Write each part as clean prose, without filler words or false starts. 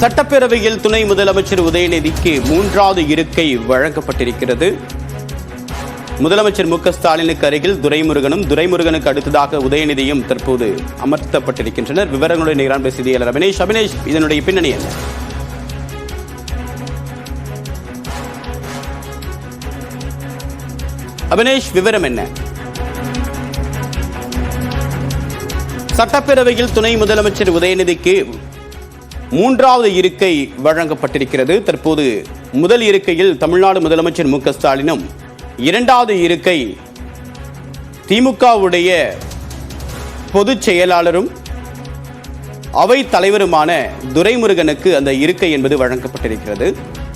சட்டப்பேரவையில் துணை முதலமைச்சர் உதயநிதிக்கு 3வது இருக்கை வழங்கப்பட்டிருக்கிறது. முதலமைச்சர் மு.க.ஸ்டாலினுக்கு அருகில் துரைமுருகனும், துரைமுருகனுக்கு அடுத்ததாக உதயநிதியும் தற்போது அமர்த்தப்பட்டிருக்கின்றனர். விவரங்களுடன் நிகரான செய்தியாளர் அபினேஷ், இதனுடைய பின்னணி என்ன? அபினேஷ், விவரம் என்ன? சட்டப்பேரவையில் துணை முதலமைச்சர் உதயநிதிக்கு 3வது இருக்கை வழங்கப்பட்டிருக்கிறது. தற்போது முதல் இருக்கையில் தமிழ்நாடு முதலமைச்சர் மு.க.ஸ்டாலினும், 2வது இருக்கை திமுகவுடைய பொதுச் செயலாளரும் அவை தலைவருமான துரைமுருகனுக்கு அந்த இருக்கை என்பது வழங்கப்பட்டிருக்கிறது.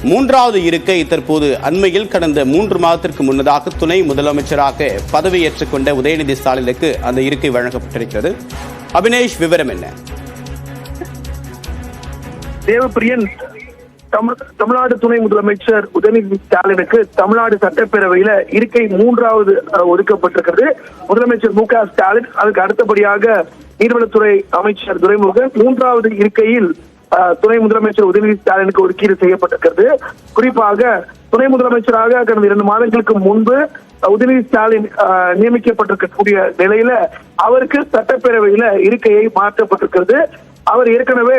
3வது இருக்கை தற்போது அண்மையில் கடந்த 3 மாதத்திற்கு முன்னதாக துணை முதலமைச்சராக பதவியேற்றுக் கொண்ட உதயநிதி ஸ்டாலினுக்கு அந்த இருக்கை வழங்கப்பட்டிருக்கிறது. அபினேஷ், விவரம் என்ன? தேவப்பிரியன், தமிழ்நாடு துணை முதலமைச்சர் உதயநிதி ஸ்டாலினுக்கு தமிழ்நாடு சட்டப்பேரவையில இருக்கை 3வது ஒதுக்கப்பட்டிருக்கிறது. முதலமைச்சர் மு.க.ஸ்டாலின், அதுக்கு அடுத்தபடியாக நீர்வளத்துறை அமைச்சர் துரைமுருகன், 3வது இருக்கையில் துணை முதலமைச்சர் உதயநிதி ஸ்டாலினுக்கு ஒதுக்கீடு செய்யப்பட்டிருக்கிறது. குறிப்பாக துணை முதலமைச்சராக கடந்த 2 மாதங்களுக்கு முன்பு உதயநிதி ஸ்டாலின் நியமிக்கப்பட்டிருக்கக்கூடிய நிலையில அவருக்கு சட்டப்பேரவையில இருக்கையை மாற்றப்பட்டிருக்கிறது. அவர் ஏற்கனவே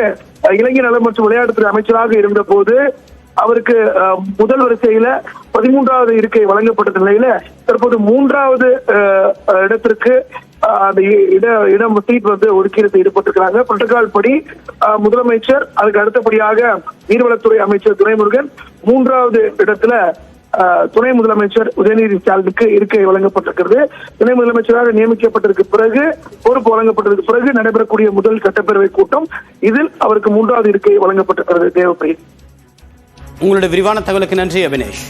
இளைஞர் நலம் மற்றும் விளையாட்டுத்துறை அமைச்சராக இருந்த போது அவருக்கு முதல் வரிசையில 13வது இருக்கை வழங்கப்பட்ட நிலையில தற்போது 3வது இடத்திற்கு அந்த இடம் சீட் ஒதுக்கீடு செய்யப்பட்டிருக்கிறாங்க. புரோட்டோகால் படி முதலமைச்சர், அதுக்கு அடுத்தபடியாக நீர்வளத்துறை அமைச்சர் துரைமுருகன், 3வது இடத்துல துணை முதலமைச்சர் உதயநிதி ஸ்டாலினுக்கு இருக்கை வழங்கப்பட்டிருக்கிறது. துணை முதலமைச்சராக நியமிக்கப்பட்டதற்கு பிறகு, பொறுப்பு வழங்கப்பட்டதற்கு பிறகு நடைபெறக்கூடிய முதல் சட்டப்பேரவை கூட்டம், இதில் அவருக்கு 3வது இருக்கை வழங்கப்பட்டிருக்கிறது. தேவப்பிரியன், உங்களுடைய விரிவான தகவலுக்கு நன்றி அபினேஷ்.